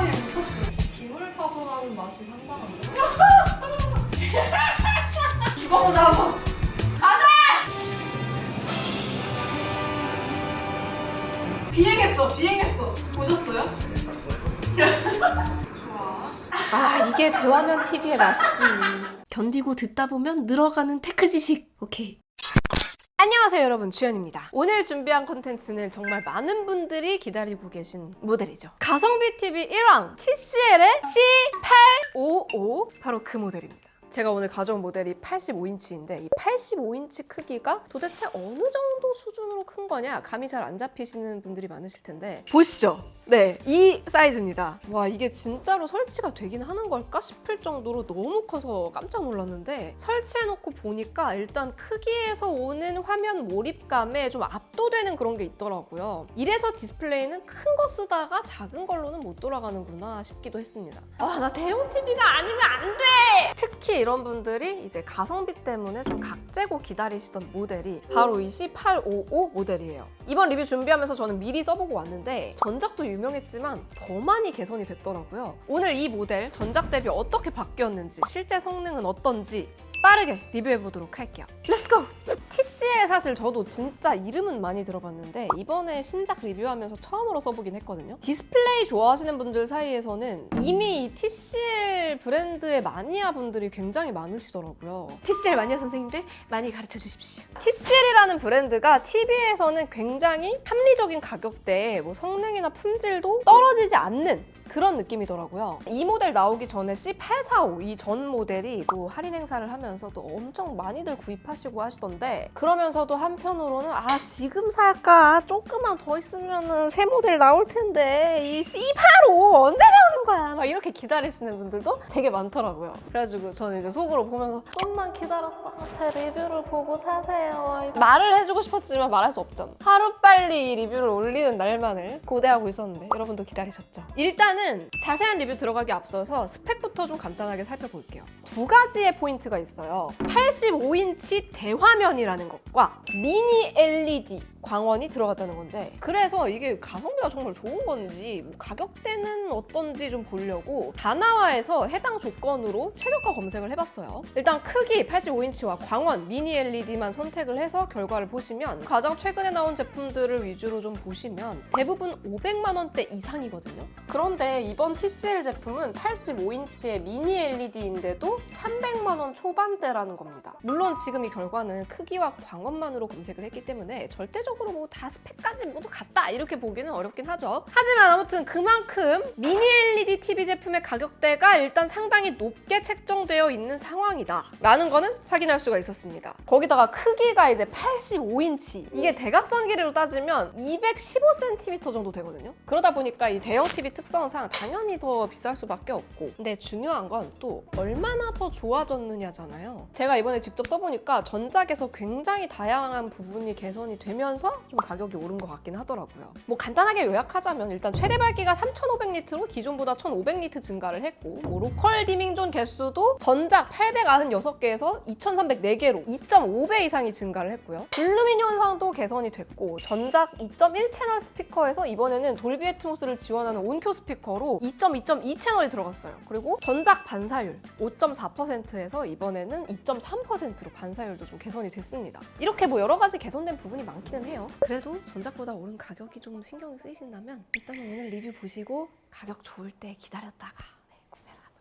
아니 미쳤어. 기물 파손하는 맛이 상당한데. 죽어보자 한번. 가자! 비행했어. 보셨어요? 좋아. 아 이게 대화면 TV의 맛이지. 견디고 듣다 보면 늘어가는 테크 지식. 오케이. 안녕하세요 여러분, 주연입니다. 오늘 준비한 콘텐츠는 정말 많은 분들이 기다리고 계신 모델이죠. 가성비 TV 1왕 TCL의 C855, 바로 그 모델입니다. 제가 오늘 가져온 모델이 85인치인데 이 85인치 크기가 도대체 어느 정도 수준으로 큰 거냐 감이 잘 안 잡히시는 분들이 많으실 텐데 보시죠. 네, 이 사이즈입니다. 와, 이게 진짜로 설치가 되긴 하는 걸까 싶을 정도로 너무 커서 깜짝 놀랐는데 설치해놓고 보니까 일단 크기에서 오는 화면 몰입감에 좀 압도되는 그런 게 있더라고요. 이래서 디스플레이는 큰 거 쓰다가 작은 걸로는 못 돌아가는구나 싶기도 했습니다. 아, 나 대형 TV가 아니면 안 돼! 특히 이런 분들이 이제 가성비 때문에 좀 각재고 기다리시던 모델이 바로 이 C855 모델이에요. 이번 리뷰 준비하면서 저는 미리 써보고 왔는데 전작도 유명했지만 더 많이 개선이 됐더라고요. 오늘 이 모델 전작 대비 어떻게 바뀌었는지, 실제 성능은 어떤지 빠르게 리뷰해보도록 할게요. 렛츠고! TCL 사실 저도 진짜 이름은 많이 들어봤는데 이번에 신작 리뷰하면서 처음으로 써보긴 했거든요. 디스플레이 좋아하시는 분들 사이에서는 이미 이 TCL 브랜드의 마니아 분들이 굉장히 많으시더라고요. TCL 마니아 선생님들 많이 가르쳐 주십시오. TCL이라는 브랜드가 TV에서는 굉장히 합리적인 가격대에 뭐 성능이나 품질도 떨어지지 않는 그런 느낌이더라고요. 이 모델 나오기 전에 C845, 이 전 모델이 또 할인 행사를 하면서 또 엄청 많이들 구입하시고 하시던데 그러면서도 한편으로는 아 지금 살까? 조금만 더 있으면은 새 모델 나올 텐데 이 C85 언제 나오는 거야? 막 이렇게 기다리시는 분들도 되게 많더라고요. 그래가지고 저는 이제 속으로 보면서 좀만 기다렸다가 제 리뷰를 보고 사세요. 말을 해주고 싶었지만 말할 수 없잖아. 하루빨리 이 리뷰를 올리는 날만을 고대하고 있었는데 여러분도 기다리셨죠? 일단은 자세한 리뷰 들어가기 앞서서 스펙부터 좀 간단하게 살펴볼게요. 두 가지의 포인트가 있어요. 85인치 대화면이라는 것과 미니 LED 광원이 들어갔다는 건데 그래서 이게 가성비가 정말 좋은 건지 뭐 가격대는 어떤지 좀 보려고 다나와에서 해당 조건으로 최저가 검색을 해봤어요. 일단 크기 85인치와 광원, 미니 LED만 선택을 해서 결과를 보시면 가장 최근에 나온 제품들을 위주로 좀 보시면 대부분 500만 원대 이상이거든요. 그런데 이번 TCL 제품은 85인치의 미니 LED인데도 300만 원 초반대라는 겁니다. 물론 지금 이 결과는 크기와 광원만으로 검색을 했기 때문에 절대적으로 뭐 다 스펙까지 모두 같다 이렇게 보기는 어렵긴 하죠. 하지만 아무튼 그만큼 미니 LED TV 제품의 가격대가 일단 상당히 높게 책정되어 있는 상황이다 라는 거는 확인할 수가 있었습니다. 거기다가 크기가 이제 85인치, 이게 대각선 길이로 따지면 215cm 정도 되거든요. 그러다 보니까 이 대형 TV 특성상 당연히 더 비쌀 수밖에 없고, 근데 중요한 건 또 얼마나 더 좋아졌느냐잖아요. 제가 이번에 직접 써보니까 전작에서 굉장히 다양한 부분이 개선이 되면서 좀 가격이 오른 것 같긴 하더라고요. 뭐 간단하게 요약하자면 일단 최대 밝기가 3500니트로 기존보다 1500니트 증가를 했고, 뭐 로컬 디밍존 개수도 전작 896개에서 2304개로 2.5배 이상이 증가를 했고요. 볼루민 현상도 개선이 됐고, 전작 2.1 채널 스피커에서 이번에는 돌비 애트모스를 지원하는 온큐 스피커로 2.2 채널이 들어갔어요. 그리고 전작 반사율 5.4%에서 이번에는 2.3%로 반사율도 좀 개선이 됐습니다. 이렇게 뭐 여러 가지 개선된 부분이 많기는 해요. 그래도 전작보다 오른 가격이 좀 신경이 쓰이신다면 일단은 오늘 리뷰 보시고 가격 좋을 때 기다렸다가 구매를 하는.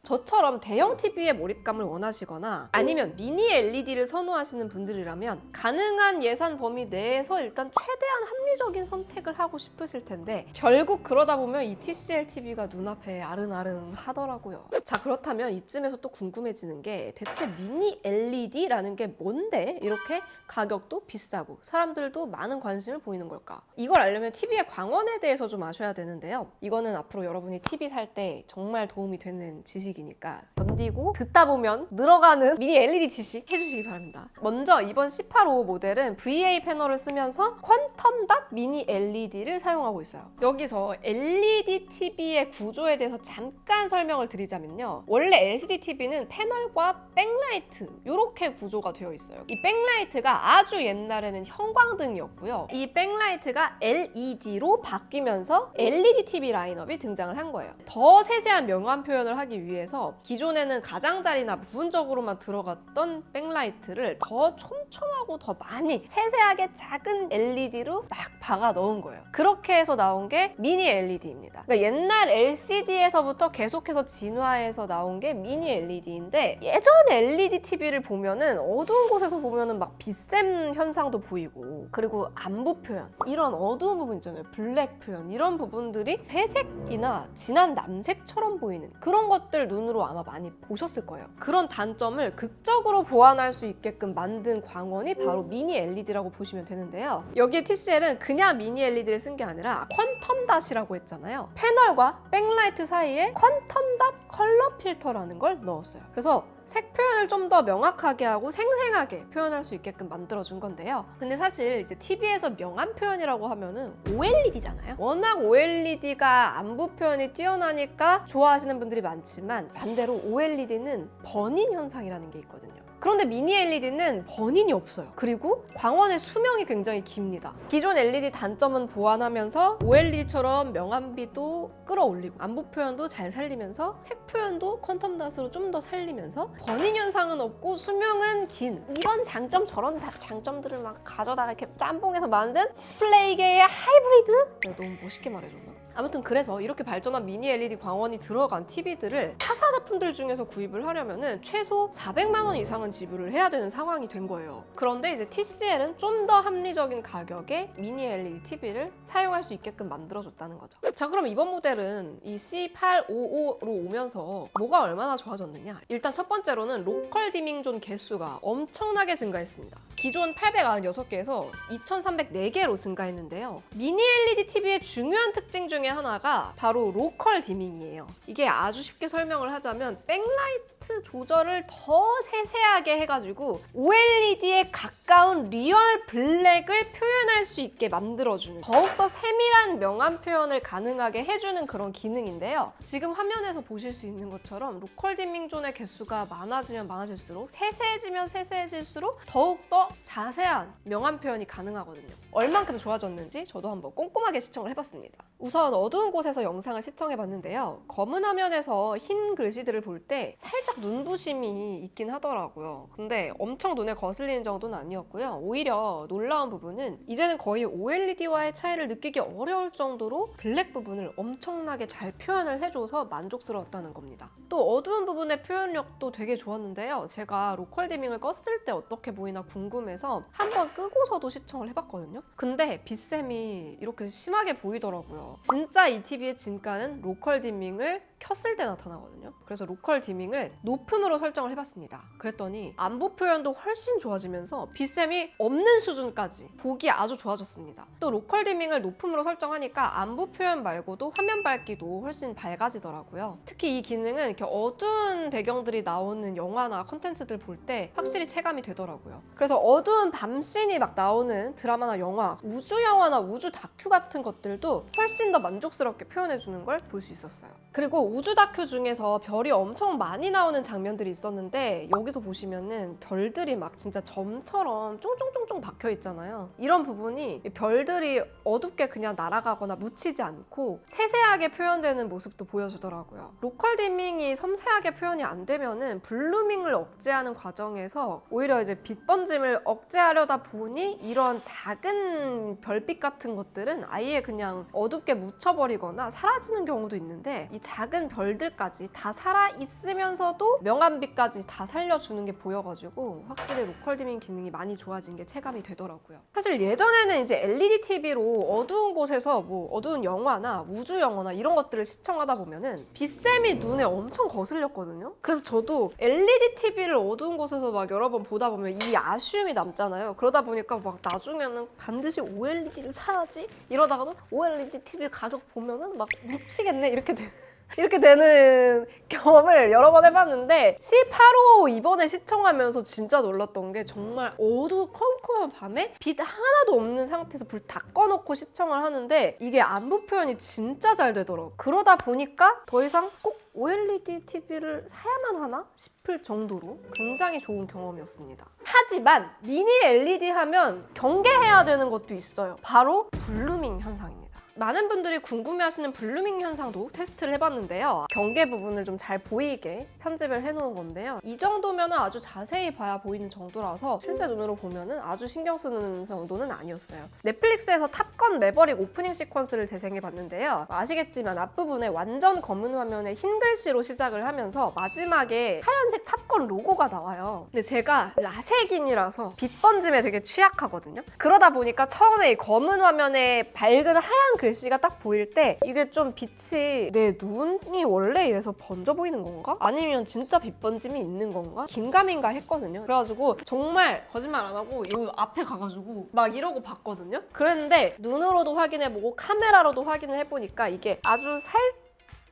저처럼 대형 TV의 몰입감을 원하시거나 아니면 미니 LED를 선호하시는 분들이라면 가능한 예산 범위 내에서 일단 최대한 합리적인 선택을 하고 싶으실 텐데 결국 그러다 보면 이 TCL TV가 눈앞에 아른아른 하더라고요. 자, 그렇다면 이쯤에서 또 궁금해지는 게 대체 미니 LED라는 게 뭔데 이렇게 가격도 비싸고 사람들도 많은 관심을 보이는 걸까? 이걸 알려면 TV의 광원에 대해서 좀 아셔야 되는데요. 이거는 앞으로 여러분이 TV 살 때 정말 도움이 되는 지식입니다. 지식이니까 견디고 듣다 보면 늘어가는 미니 LED 지식 해주시기 바랍니다. 먼저 이번 C85 모델은 VA 패널을 쓰면서 퀀텀 닷 미니 LED를 사용하고 있어요. 여기서 LED TV의 구조에 대해서 잠깐 설명을 드리자면요. 원래 LCD TV는 패널과 백라이트 이렇게 구조가 되어 있어요. 이 백라이트가 아주 옛날에는 형광등이었고요. 이 백라이트가 LED로 바뀌면서 LED TV 라인업이 등장을 한 거예요. 더 세세한 명암 표현을 하기 위해서 기존에는 가장자리나 부분적으로만 들어갔던 백라이트를 더 촘촘하고 더 많이 세세하게 작은 LED로 막 박아 넣은 거예요. 그렇게 해서 나온 게 미니 LED입니다. 그러니까 옛날 LCD에서부터 계속해서 진화해서 나온 게 미니 LED인데 예전 LED TV를 보면은 어두운 곳에서 보면은 막 빛샘 현상도 보이고 그리고 안부 표현 이런 어두운 부분 있잖아요. 블랙 표현 이런 부분들이 회색이나 진한 남색처럼 보이는 그런 것들 눈으로 아마 많이 보셨을 거예요. 그런 단점을 극적으로 보완할 수 있게끔 만든 광원이 바로 미니 LED라고 보시면 되는데요. 여기에 TCL은 그냥 미니 LED를 쓴 게 아니라 퀀텀 닷이라고 했잖아요. 패널과 백라이트 사이에 퀀텀 닷 컬러 필터라는 걸 넣었어요. 그래서 색 표현을 좀 더 명확하게 하고 생생하게 표현할 수 있게끔 만들어준 건데요. 근데 사실 이제 TV에서 명암 표현이라고 하면은 OLED잖아요. 워낙 OLED가 안부 표현이 뛰어나니까 좋아하시는 분들이 많지만 반대로 OLED는 번인 현상이라는 게 있거든요. 그런데 미니 LED는 번인이 없어요. 그리고 광원의 수명이 굉장히 깁니다. 기존 LED 단점은 보완하면서 OLED처럼 명암비도 끌어올리고 안부 표현도 잘 살리면서 색 표현도 퀀텀 닷으로 좀 더 살리면서 번인 현상은 없고 수명은 긴 이런 장점 저런 장점들을 막 가져다가 이렇게 짬뽕해서 만든 디스플레이계의 하이브리드? 내가 너무 멋있게 말해줬나? 아무튼 그래서 이렇게 발전한 미니 LED 광원이 들어간 TV들을 타사 제품들 중에서 구입을 하려면은 최소 400만 원 이상은 지불을 해야 되는 상황이 된 거예요. 그런데 이제 TCL은 좀 더 합리적인 가격에 미니 LED TV를 사용할 수 있게끔 만들어줬다는 거죠. 자, 그럼 이번 모델은 이 C855로 오면서 뭐가 얼마나 좋아졌느냐? 일단 첫 번째로는 로컬 디밍 존 개수가 엄청나게 증가했습니다. 기존 896개에서 2304개로 증가했는데요. 미니 LED TV의 중요한 특징 중에 하나가 바로 로컬 디밍이에요. 이게 아주 쉽게 설명을 하자면 백라이트 조절을 더 세세하게 해가지고 OLED에 가까운 리얼 블랙을 표현할 수 있게 만들어주는 더욱더 세밀한 명암 표현을 가능하게 해주는 그런 기능인데요. 지금 화면에서 보실 수 있는 것처럼 로컬 디밍 존의 개수가 많아지면 많아질수록 세세해지면 세세해질수록 더욱더 자세한 명암 표현이 가능하거든요. 얼만큼 좋아졌는지 저도 한번 꼼꼼하게 시청을 해봤습니다. 우선 어두운 곳에서 영상을 시청해봤는데요. 검은 화면에서 흰 글씨들을 볼 때 살짝 눈부심이 있긴 하더라고요. 근데 엄청 눈에 거슬리는 정도는 아니었고요. 오히려 놀라운 부분은 이제는 거의 OLED와의 차이를 느끼기 어려울 정도로 블랙 부분을 엄청나게 잘 표현을 해줘서 만족스러웠다는 겁니다. 또 어두운 부분의 표현력도 되게 좋았는데요. 제가 로컬 디밍을 껐을 때 어떻게 보이나 궁금해서 한번 끄고서도 시청을 해봤거든요. 근데 빛샘이 이렇게 심하게 보이더라고요. 진짜 이 TV의 진가는 로컬 디밍을 켰을 때 나타나거든요. 그래서 로컬 디밍을 높음으로 설정을 해봤습니다. 그랬더니 안부 표현도 훨씬 좋아지면서 빛샘이 없는 수준까지 보기 아주 좋아졌습니다. 또 로컬 디밍을 높음으로 설정하니까 안부 표현 말고도 화면 밝기도 훨씬 밝아지더라고요. 특히 이 기능은 이렇게 어두운 배경들이 나오는 영화나 컨텐츠들 볼 때 확실히 체감이 되더라고요. 그래서 어두운 밤씬이 막 나오는 드라마나 영화, 우주 영화나 우주 다큐 같은 것들도 훨씬 더 만족스럽게 표현해주는 걸 볼 수 있었어요. 그리고 우주 다큐 중에서 별이 엄청 많이 나오는 장면들이 있었는데 여기서 보시면은 별들이 막 진짜 점처럼 쫑쫑쫑쫑 박혀 있잖아요. 이런 부분이 별들이 어둡게 그냥 날아가거나 묻히지 않고 세세하게 표현되는 모습도 보여주더라고요. 로컬 디밍이 섬세하게 표현이 안 되면은 블루밍을 억제하는 과정에서 오히려 이제 빛 번짐을 억제하려다 보니 이런 작은 별빛 같은 것들은 아예 그냥 어둡게 묻혀버리거나 사라지는 경우도 있는데 이 작은 별들까지 다 살아있으면서도 명암빛까지 다 살려주는 게 보여가지고 확실히 로컬 디밍 기능이 많이 좋아진 게 체감이 되더라고요. 사실 예전에는 이제 LED TV로 어두운 곳에서 뭐 어두운 영화나 우주 영화나 이런 것들을 시청하다 보면은 빛샘이 눈에 엄청 거슬렸거든요. 그래서 저도 LED TV를 어두운 곳에서 막 여러 번 보다 보면 이 아쉬움이 남잖아요. 그러다 보니까 막 나중에는 반드시 OLED를 사야지 이러다가도 OLED TV 가격 보면은 막 미치겠네 이렇게 돼. 이렇게 되는 경험을 여러 번 해봤는데 18호 이번에 시청하면서 진짜 놀랐던 게 정말 어두컴컴한 밤에 빛 하나도 없는 상태에서 불 다 꺼놓고 시청을 하는데 이게 안부 표현이 진짜 잘 되더라고요. 그러다 보니까 더 이상 꼭 OLED TV를 사야만 하나 싶을 정도로 굉장히 좋은 경험이었습니다. 하지만 미니 LED 하면 경계해야 되는 것도 있어요. 바로 블루밍 현상입니다. 많은 분들이 궁금해하시는 블루밍 현상도 테스트를 해봤는데요. 경계 부분을 좀 잘 보이게 편집을 해놓은 건데요. 이 정도면 아주 자세히 봐야 보이는 정도라서 실제 눈으로 보면 아주 신경 쓰는 정도는 아니었어요. 넷플릭스에서 탑건 매버릭 오프닝 시퀀스를 재생해봤는데요. 아시겠지만 앞부분에 완전 검은 화면에 흰 글씨로 시작을 하면서 마지막에 하얀색 탑건 로고가 나와요. 근데 제가 라섹인이라서 빛 번짐에 되게 취약하거든요. 그러다 보니까 처음에 이 검은 화면에 밝은 하얀 글씨가 딱 보일 때 이게 좀 빛이 내 눈이 원래 이래서 번져 보이는 건가? 아니면 진짜 빛 번짐이 있는 건가? 긴가민가 했거든요. 그래가지고 정말 거짓말 안 하고 여기 앞에 가가지고 막 이러고 봤거든요. 그랬는데 눈으로도 확인해보고 카메라로도 확인을 해보니까 이게 아주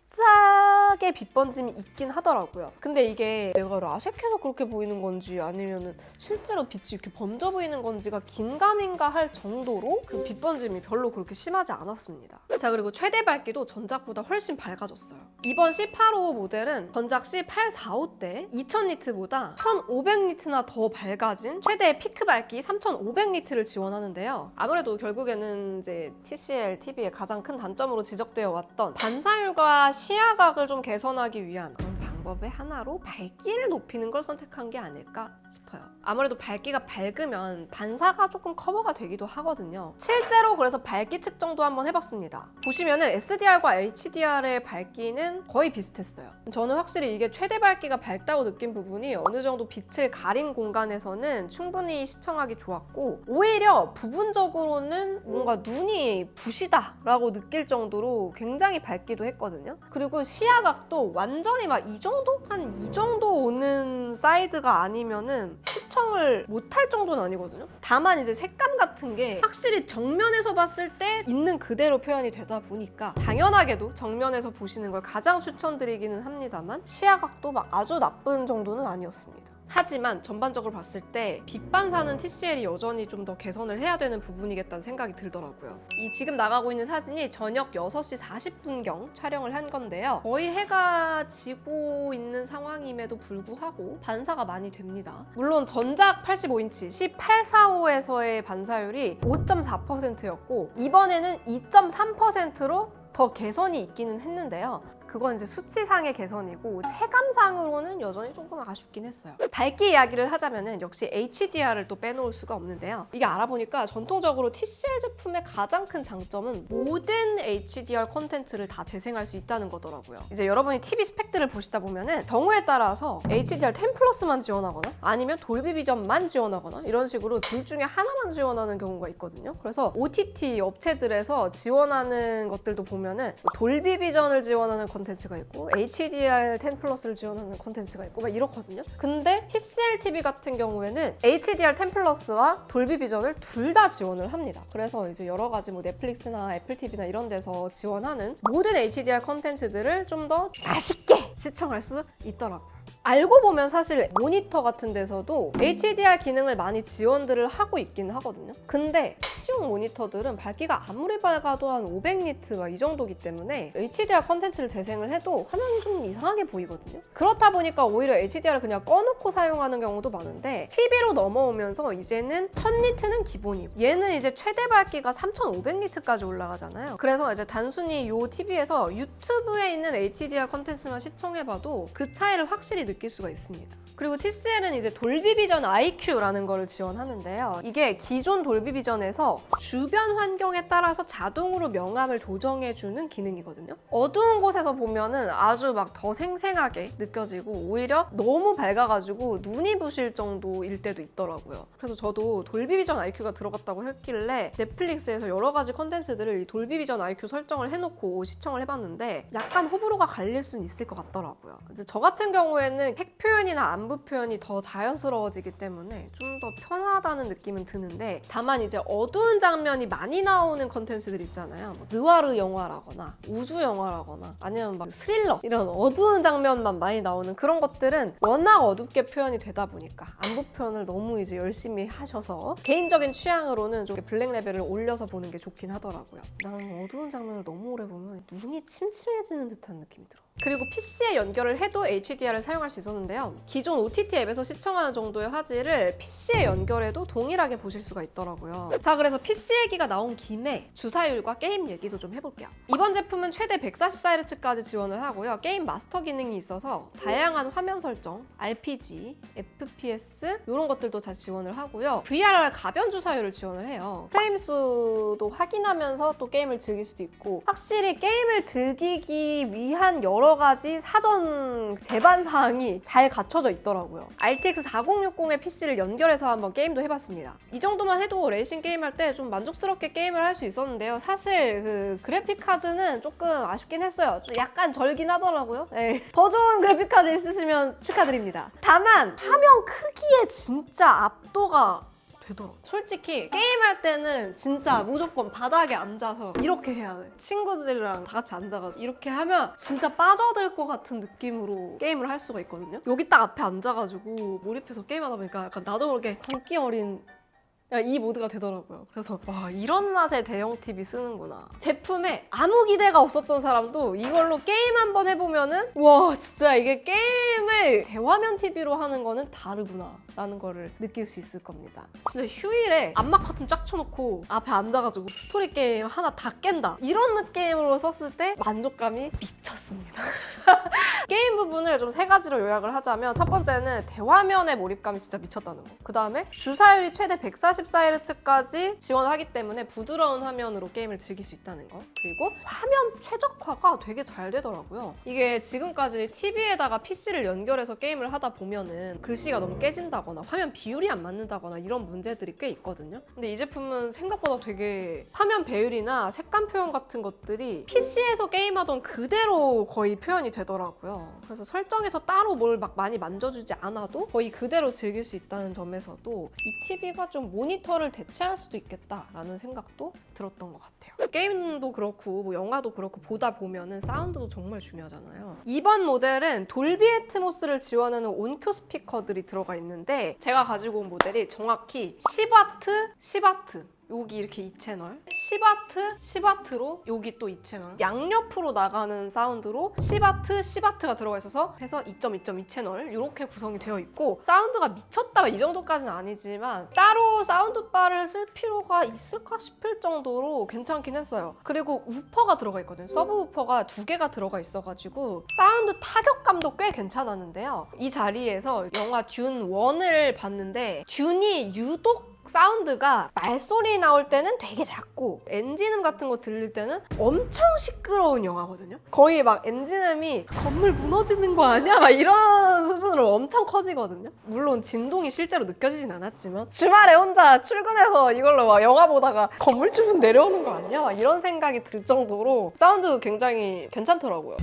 살짝의 빛 번짐이 있긴 하더라고요. 근데 이게 내가 라섹해서 그렇게 보이는 건지 아니면 실제로 빛이 이렇게 번져 보이는 건지가 긴가민가 할 정도로 그 빛 번짐이 별로 그렇게 심하지 않았습니다. 자, 그리고 최대 밝기도 전작보다 훨씬 밝아졌어요. 이번 C85 모델은 전작 C845 때 2000니트보다 1500니트나 더 밝아진 최대의 피크 밝기 3500니트를 지원하는데요. 아무래도 결국에는 이제 TCL TV의 가장 큰 단점으로 지적되어 왔던 반사율과 시야각을 좀 개선하기 위한 그런 방법의 하나로 밝기를 높이는 걸 선택한 게 아닐까 싶어요. 아무래도 밝기가 밝으면 반사가 조금 커버가 되기도 하거든요. 실제로 그래서 밝기 측정도 한번 해봤습니다. 보시면은 SDR과 HDR의 밝기는 거의 비슷했어요. 저는 확실히 이게 최대 밝기가 밝다고 느낀 부분이 어느 정도 빛을 가린 공간에서는 충분히 시청하기 좋았고 오히려 부분적으로는 뭔가 눈이 부시다 라고 느낄 정도로 굉장히 밝기도 했거든요. 그리고 시야각도 완전히 막 이 정도? 한 이 정도 오는 사이드가 아니면은 시청을 못할 정도는 아니거든요. 다만 이제 색감 같은 게 확실히 정면에서 봤을 때 있는 그대로 표현이 되다 보니까 당연하게도 정면에서 보시는 걸 가장 추천드리기는 합니다만 시야각도 막 아주 나쁜 정도는 아니었습니다. 하지만 전반적으로 봤을 때 빛 반사는 TCL이 여전히 좀 더 개선을 해야 되는 부분이겠다는 생각이 들더라고요. 이 지금 나가고 있는 사진이 저녁 6시 40분경 촬영을 한 건데요. 거의 해가 지고 있는 상황임에도 불구하고 반사가 많이 됩니다. 물론 전작 85인치 C845에서의 반사율이 5.4%였고 이번에는 2.3%로 더 개선이 있기는 했는데요. 그건 이제 수치상의 개선이고 체감상으로는 여전히 조금 아쉽긴 했어요. 밝기 이야기를 하자면은 역시 HDR을 또 빼놓을 수가 없는데요. 이게 알아보니까 전통적으로 TCL 제품의 가장 큰 장점은 모든 HDR 콘텐츠를 다 재생할 수 있다는 거더라고요. 이제 여러분이 TV 스펙들을 보시다 보면은 경우에 따라서 HDR 10 플러스만 지원하거나 아니면 돌비 비전만 지원하거나 이런 식으로 둘 중에 하나만 지원하는 경우가 있거든요. 그래서 OTT 업체들에서 지원하는 것들도 보면은 돌비 비전을 지원하는 콘텐츠가 있고 HDR 10 플러스를 지원하는 콘텐츠가 있고 막 이렇거든요. 근데 TCL TV 같은 경우에는 HDR 10 플러스와 돌비 비전을 둘 다 지원을 합니다. 그래서 이제 여러 가지 뭐 넷플릭스나 애플 TV나 이런 데서 지원하는 모든 HDR 콘텐츠들을 좀 더 맛있게 시청할 수 있더라고요. 알고 보면 사실 모니터 같은 데서도 HDR 기능을 많이 지원들을 하고 있긴 하거든요. 근데 시용 모니터들은 밝기가 아무리 밝아도 한 500니트가 이 정도기 때문에 HDR 컨텐츠를 재생을 해도 화면이 좀 이상하게 보이거든요. 그렇다 보니까 오히려 HDR을 그냥 꺼놓고 사용하는 경우도 많은데 TV로 넘어오면서 이제는 1000니트는 기본이고 얘는 이제 최대 밝기가 3500니트까지 올라가잖아요. 그래서 이제 단순히 이 TV에서 유튜브에 있는 HDR 컨텐츠만 시청해봐도 그 차이를 확실히 느낄 수가 있습니다. 그리고 TCL은 이제 돌비 비전 IQ라는 거를 지원하는데요. 이게 기존 돌비 비전에서 주변 환경에 따라서 자동으로 명암을 조정해주는 기능이거든요. 어두운 곳에서 보면은 아주 막 더 생생하게 느껴지고 오히려 너무 밝아가지고 눈이 부실 정도일 때도 있더라고요. 그래서 저도 돌비 비전 IQ가 들어갔다고 했길래 넷플릭스에서 여러 가지 컨텐츠들을 이 돌비 비전 IQ 설정을 해놓고 시청을 해봤는데 약간 호불호가 갈릴 수는 있을 것 같더라고요. 이제 저 같은 경우에는 색 표현이나 안부 표현이 더 자연스러워지기 때문에 좀 더 편하다는 느낌은 드는데 다만 이제 어두운 장면이 많이 나오는 컨텐츠들 있잖아요. 뭐 느와르 영화라거나 우주 영화라거나 아니면 막 스릴러 이런 어두운 장면만 많이 나오는 그런 것들은 워낙 어둡게 표현이 되다 보니까 안부 표현을 너무 이제 열심히 하셔서 개인적인 취향으로는 좀 블랙 레벨을 올려서 보는 게 좋긴 하더라고요. 나는 어두운 장면을 너무 오래 보면 눈이 침침해지는 듯한 느낌이 들어. 그리고 PC에 연결을 해도 HDR을 사용할 수 있었는데요. 기존 OTT 앱에서 시청하는 정도의 화질을 PC에 연결해도 동일하게 보실 수가 있더라고요. 자, 그래서 PC 얘기가 나온 김에 주사율과 게임 얘기도 좀 해볼게요. 이번 제품은 최대 144Hz까지 지원을 하고요. 게임 마스터 기능이 있어서 다양한 화면 설정, RPG, FPS 이런 것들도 다 지원을 하고요. VRR 가변 주사율을 지원을 해요. 프레임 수도 확인하면서 또 게임을 즐길 수도 있고 확실히 게임을 즐기기 위한 여러 가지 사전 제반 사항이 잘 갖춰져 있더라고요. RTX 4060의 PC를 연결해서 한번 게임도 해봤습니다. 이 정도만 해도 레이싱 게임 할 때 좀 만족스럽게 게임을 할 수 있었는데요. 사실 그 그래픽 카드는 조금 아쉽긴 했어요. 좀 약간 절긴 하더라고요. 네. 더 좋은 그래픽 카드 있으시면 축하드립니다. 다만 화면 크기에 진짜 압도가 되더라고. 솔직히 게임할 때는 진짜 무조건 바닥에 앉아서 이렇게 해야 돼. 친구들이랑 다 같이 앉아가지고 이렇게 하면 진짜 빠져들 것 같은 느낌으로 게임을 할 수가 있거든요. 여기 딱 앞에 앉아가지고 몰입해서 게임하다 보니까 약간 나도 모르게 광기 어린 이 모드가 되더라고요. 그래서 와, 이런 맛의 대형 TV 쓰는구나. 제품에 아무 기대가 없었던 사람도 이걸로 게임 한번 해보면은 와, 진짜 이게 게임을 대화면 TV로 하는 거는 다르구나 라는 거를 느낄 수 있을 겁니다. 진짜 휴일에 암막 커튼 쫙 쳐놓고 앞에 앉아가지고 스토리 게임 하나 다 깬다 이런 느낌으로 썼을 때 만족감이 미쳤습니다. 게임 부분을 좀 3가지로 요약을 하자면 첫 번째는 대화면의 몰입감이 진짜 미쳤다는 거. 그 다음에 주사율이 최대 144Hz까지 지원을 하기 때문에 부드러운 화면으로 게임을 즐길 수 있다는 거. 그리고 화면 최적화가 되게 잘 되더라고요. 이게 지금까지 TV에다가 PC를 연결해서 게임을 하다 보면은 글씨가 너무 깨진다거나 화면 비율이 안 맞는다거나 이런 문제들이 꽤 있거든요. 근데 이 제품은 생각보다 되게 화면 배율이나 색감 표현 같은 것들이 PC에서 게임하던 그대로 거의 표현이 되더라고요. 그래서 설정에서 따로 뭘 막 많이 만져주지 않아도 거의 그대로 즐길 수 있다는 점에서도 이 TV가 좀 모니터를 대체할 수도 있겠다라는 생각도 들었던 것 같아요. 게임도 그렇고 뭐 영화도 그렇고 보다 보면은 사운드도 정말 중요하잖아요. 이번 모델은 돌비 애트모스를 지원하는 온큐 스피커들이 들어가 있는데 제가 가지고 온 모델이 정확히 10W, 10W 여기 이렇게 2채널 10W, 10W로 여기 또 2채널 양옆으로 나가는 사운드로 10W, 10W가 들어가 있어서 해서 2.2.2채널 이렇게 구성이 되어 있고 사운드가 미쳤다 이 정도까지는 아니지만 따로 사운드바를 쓸 필요가 있을까 싶을 정도로 괜찮긴 했어요. 그리고 우퍼가 들어가 있거든요. 서브 우퍼가 2개가 들어가 있어가지고 사운드 타격감도 꽤 괜찮았는데요. 이 자리에서 영화 듄 1을 봤는데 듄이 유독 사운드가 말소리 나올 때는 되게 작고 엔진음 같은 거 들릴 때는 엄청 시끄러운 영화거든요. 거의 막 엔진음이 건물 무너지는 거 아니야? 막 이런 수준으로 엄청 커지거든요. 물론 진동이 실제로 느껴지진 않았지만 주말에 혼자 출근해서 이걸로 막 영화 보다가 건물주문 내려오는 거 아니야? 막 이런 생각이 들 정도로 사운드 굉장히 괜찮더라고요.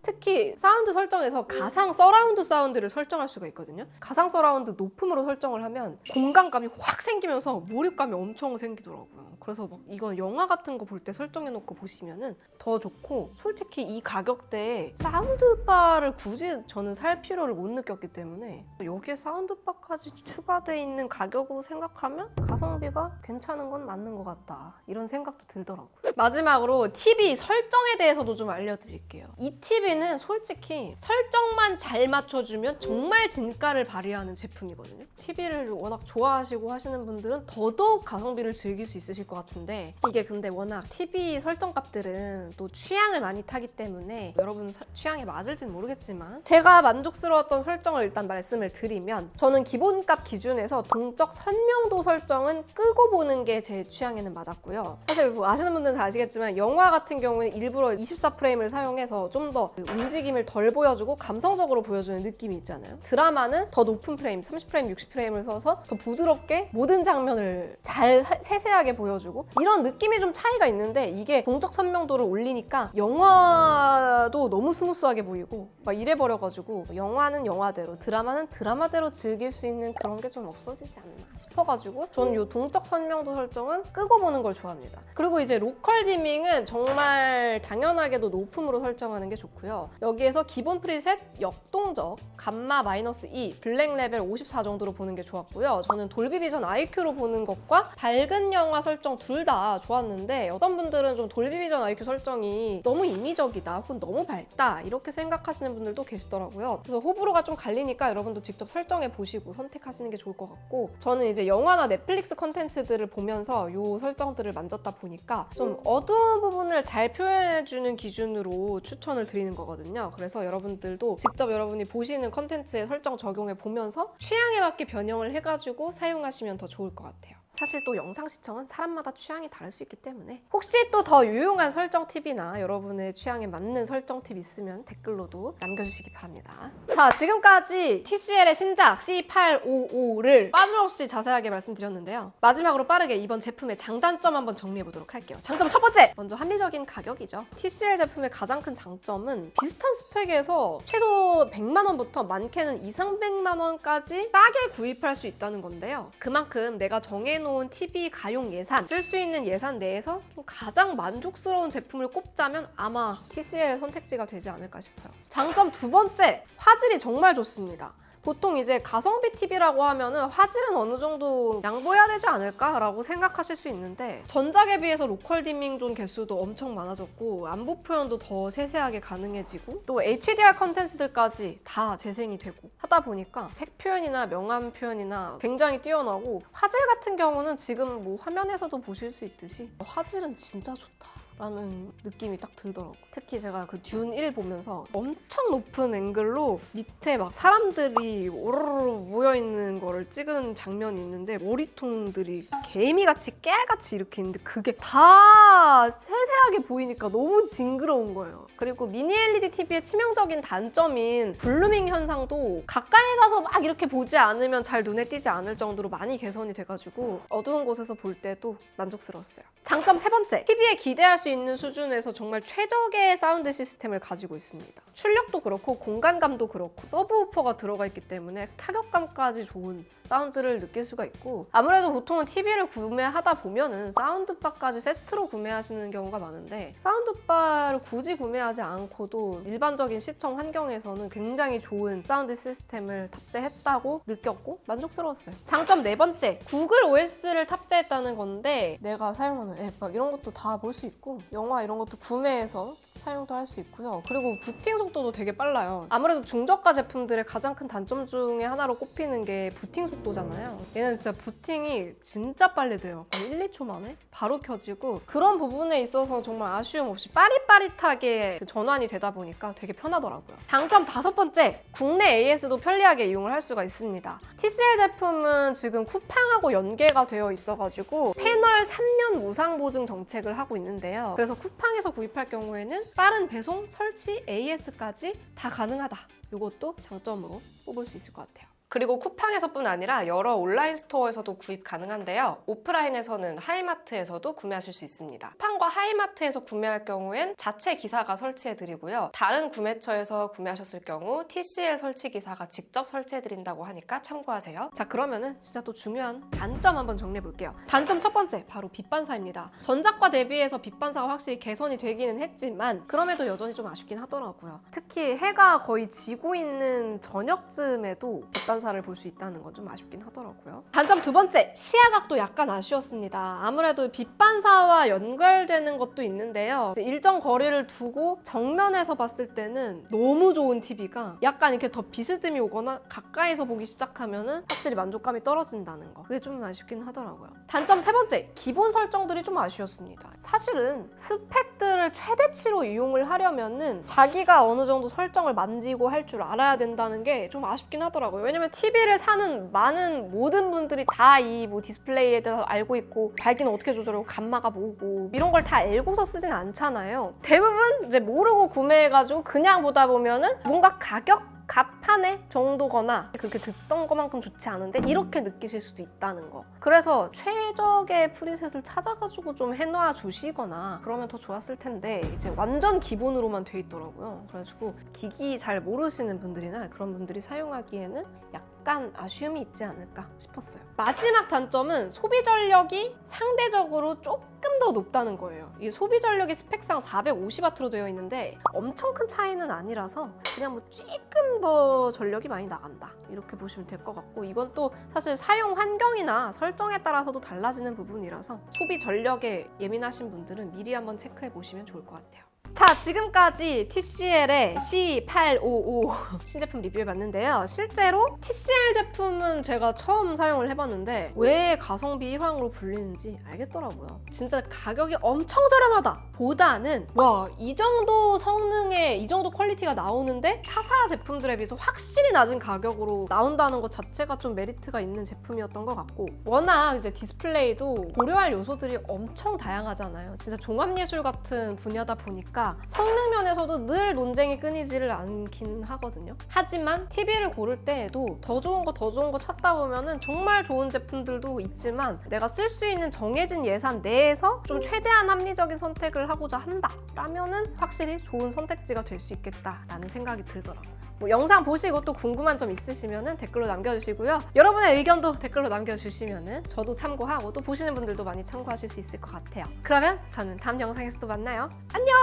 특히 사운드 설정에서 가상 서라운드 사운드를 설정할 수가 있거든요. 가상 서라운드 높음으로 설정을 하면 공간감이 확 생기면서 몰입감이 엄청 생기더라고요. 그래서 막 이건 영화 같은 거 볼 때 설정해놓고 보시면은 더 좋고 솔직히 이 가격대에 사운드바를 굳이 저는 살 필요를 못 느꼈기 때문에 여기에 사운드바까지 추가돼 있는 가격으로 생각하면 가성비가 괜찮은 건 맞는 것 같다 이런 생각도 들더라고요. 마지막으로 TV 설정에 대해서도 좀 알려드릴게요. 이 TV는 솔직히 설정만 잘 맞춰주면 정말 진가를 발휘하는 제품이거든요. TV를 워낙 좋아하시고 하시는 분들은 더더욱 가성비를 즐길 수 있으실 것 같은데 이게 근데 워낙 TV 설정 값들은 또 취향을 많이 타기 때문에 여러분 취향에 맞을지는 모르겠지만 제가 만족스러웠던 설정을 일단 말씀을 드리면 저는 기본값 기준에서 동적 선명도 설정은 끄고 보는 게 제 취향에는 맞았고요. 사실 뭐 아시는 분들은 다 아시겠지만 영화 같은 경우는 일부러 24프레임을 사용해서 좀 더 움직임을 덜 보여주고 감성적으로 보여주는 느낌이 있잖아요. 드라마는 더 높은 프레임, 30프레임, 60프레임을 써서 더 부드럽게 모든 장면을 잘 세세하게 보여주고 이런 느낌이 좀 차이가 있는데 이게 동적 선명도를 올리니까 영화도 너무 스무스하게 보이고 막 이래버려가지고 영화는 영화대로, 드라마는 드라마대로 즐길 수 있는 그런 게 좀 없어지지 않나 싶어가지고 저는 이 동적 선명도 설정은 끄고 보는 걸 좋아합니다. 그리고 이제 로컬 디밍은 정말 당연하게도 높음으로 설정하는 게 좋고요. 여기에서 기본 프리셋 역동적, 감마 -2, 블랙 레벨 54 정도로 보는 게 좋았고요. 저는 돌비 비전 IQ로 보는 것과 밝은 영화 설정 둘 다 좋았는데 어떤 분들은 좀 돌비 비전 IQ 설정이 너무 인위적이다 혹은 너무 밝다 이렇게 생각하시는 분들도 계시더라고요. 그래서 호불호가 좀 갈리니까 여러분도 직접 설정해 보시고 선택하시는 게 좋을 것 같고 저는 이제 영화나 넷플릭스 컨텐츠들을 보면서 이 설정들을 만졌다 보니까 좀 어두운 부분을 잘 표현해주는 기준으로 추천을 드리는 거거든요. 그래서 여러분들도 직접 여러분이 보시는 컨텐츠의 설정 적용해 보면서 취향에 맞게 변형을 해가지고 사용하시면 더 좋을 것 같아요. 사실 또 영상 시청은 사람마다 취향이 다를 수 있기 때문에 혹시 또 더 유용한 설정 팁이나 여러분의 취향에 맞는 설정 팁 있으면 댓글로도 남겨주시기 바랍니다. 자, 지금까지 TCL의 신작 C855를 빠짐없이 자세하게 말씀드렸는데요. 마지막으로 빠르게 이번 제품의 장단점 한번 정리해보도록 할게요. 장점 첫 번째! 먼저 합리적인 가격이죠. TCL 제품의 가장 큰 장점은 비슷한 스펙에서 최소 100만 원부터 많게는 200~300만 원까지 싸게 구입할 수 있다는 건데요. 그만큼 내가 정해놓은 TV 가용 예산, 쓸 수 있는 예산 내에서 좀 가장 만족스러운 제품을 꼽자면 아마 TCL의 선택지가 되지 않을까 싶어요. 장점 두 번째, 화질이 정말 좋습니다. 보통 이제 가성비 TV라고 하면은 화질은 어느 정도 양보해야 되지 않을까라고 생각하실 수 있는데 전작에 비해서 로컬 디밍 존 개수도 엄청 많아졌고 안부 표현도 더 세세하게 가능해지고 또 HDR 컨텐츠들까지 다 재생이 되고 하다 보니까 색 표현이나 명암 표현이나 굉장히 뛰어나고 화질 같은 경우는 지금 뭐 화면에서도 보실 수 있듯이 화질은 진짜 좋다 라는 느낌이 딱 들더라고요. 특히 제가 그 듄 1 보면서 엄청 높은 앵글로 밑에 막 사람들이 오르르 모여있는 거를 찍은 장면이 있는데 머리통들이 개미같이 깨알같이 이렇게 있는데 그게 다 세세하게 보이니까 너무 징그러운 거예요. 그리고 미니 LED TV의 치명적인 단점인 블루밍 현상도 가까이 가서 막 이렇게 보지 않으면 잘 눈에 띄지 않을 정도로 많이 개선이 돼가지고 어두운 곳에서 볼 때도 만족스러웠어요. 장점 세 번째, TV에 기대할 수 있는 수준에서 정말 최적의 사운드 시스템을 가지고 있습니다. 출력도 그렇고 공간감도 그렇고 서브우퍼가 들어가 있기 때문에 타격감까지 좋은 사운드를 느낄 수가 있고 아무래도 보통은 TV를 구매하다 보면은 사운드바까지 세트로 구매하시는 경우가 많은데 사운드바를 굳이 구매하지 않고도 일반적인 시청 환경에서는 굉장히 좋은 사운드 시스템을 탑재했다고 느꼈고 만족스러웠어요. 장점 네 번째, 구글 OS를 탑재했다는 건데 내가 사용하는 앱 막 이런 것도 다 볼 수 있고 영화 이런 것도 구매해서 사용도 할 수 있고요. 그리고 부팅 속도도 되게 빨라요. 아무래도 중저가 제품들의 가장 큰 단점 중에 하나로 꼽히는 게 부팅 속도잖아요. 얘는 진짜 부팅이 진짜 빨리 돼요. 거의 1, 2초 만에 바로 켜지고 그런 부분에 있어서 정말 아쉬움 없이 빠릿빠릿하게 전환이 되다 보니까 되게 편하더라고요. 장점 다섯 번째, 국내 AS도 편리하게 이용을 할 수가 있습니다. TCL 제품은 지금 쿠팡하고 연계가 되어 있어가지고 패널 3년 무상 보증 정책을 하고 있는데요. 그래서 쿠팡에서 구입할 경우에는 빠른 배송, 설치, AS까지 다 가능하다. 이것도 장점으로 꼽을 수 있을 것 같아요. 그리고 쿠팡에서뿐 아니라 여러 온라인 스토어에서도 구입 가능한데요. 오프라인에서는 하이마트에서도 구매하실 수 있습니다. 쿠팡과 하이마트에서 구매할 경우엔 자체 기사가 설치해드리고요. 다른 구매처에서 구매하셨을 경우 TCL 설치 기사가 직접 설치해드린다고 하니까 참고하세요. 자, 그러면은 진짜 또 중요한 단점 한번 정리해볼게요. 단점 첫 번째, 바로 빛반사입니다. 전작과 대비해서 빛반사가 확실히 개선이 되기는 했지만 그럼에도 여전히 좀 아쉽긴 하더라고요. 특히 해가 거의 지고 있는 저녁쯤에도 빛반사를 볼 수 있다는 건 좀 아쉽긴 하더라고요. 단점 두 번째, 시야각도 약간 아쉬웠습니다. 아무래도 빛반사와 연결되는 것도 있는데요. 이제 일정 거리를 두고 정면에서 봤을 때는 너무 좋은 TV가 약간 이렇게 더 비스듬히 오거나 가까이서 보기 시작하면은 확실히 만족감이 떨어진다는 거. 그게 좀 아쉽긴 하더라고요. 단점 세 번째, 기본 설정들이 좀 아쉬웠습니다. 사실은 스펙들을 최대치로 이용을 하려면은 자기가 어느 정도 설정을 만지고 할 줄 알아야 된다는 게 좀 아쉽긴 하더라고요. 왜냐면 왜냐면 TV를 사는 많은 모든 분들이 다 이 뭐 디스플레이에 대해서 알고 있고 밝기는 어떻게 조절하고 감마가 뭐고 이런 걸 다 알고서 쓰진 않잖아요. 대부분 이제 모르고 구매해가지고 그냥 보다 보면은 뭔가 가격 갑판에 정도거나 그렇게 듣던 것만큼 좋지 않은데 이렇게 느끼실 수도 있다는 거. 그래서 최적의 프리셋을 찾아가지고 좀 해놔 주시거나 그러면 더 좋았을 텐데 이제 완전 기본으로만 돼 있더라고요. 그래가지고 기기 잘 모르시는 분들이나 그런 분들이 사용하기에는 약간 아쉬움이 있지 않을까 싶었어요. 마지막 단점은 소비 전력이 상대적으로 조금 더 높다는 거예요. 이 소비 전력이 스펙상 450W로 되어 있는데 엄청 큰 차이는 아니라서 그냥 뭐 조금 더 전력이 많이 나간다 이렇게 보시면 될 것 같고, 이건 또 사실 사용 환경이나 설정에 따라서도 달라지는 부분이라서 소비 전력에 예민하신 분들은 미리 한번 체크해 보시면 좋을 것 같아요. 자, 지금까지 TCL의 C855 신제품 리뷰해봤는데요. 실제로 TCL 제품은 제가 처음 사용을 해봤는데 왜 가성비 1황으로 불리는지 알겠더라고요. 진짜 가격이 엄청 저렴하다 보다는 와, 이 정도 성능에 이 정도 퀄리티가 나오는데 타사 제품들에 비해서 확실히 낮은 가격으로 나온다는 것 자체가 좀 메리트가 있는 제품이었던 것 같고, 워낙 이제 디스플레이도 고려할 요소들이 엄청 다양하잖아요. 진짜 종합예술 같은 분야다 보니까 성능 면에서도 늘 논쟁이 끊이지를 않긴 하거든요. 하지만 TV를 고를 때에도 더 좋은 거 찾다 보면은 정말 좋은 제품들도 있지만 내가 쓸 수 있는 정해진 예산 내에서 좀 최대한 합리적인 선택을 하고자 한다 라면은 확실히 좋은 선택지가 될 수 있겠다라는 생각이 들더라고요. 뭐 영상 보시고 또 궁금한 점 있으시면 댓글로 남겨주시고요. 여러분의 의견도 댓글로 남겨주시면 저도 참고하고 또 보시는 분들도 많이 참고하실 수 있을 것 같아요. 그러면 저는 다음 영상에서 또 만나요. 안녕!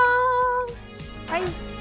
바이!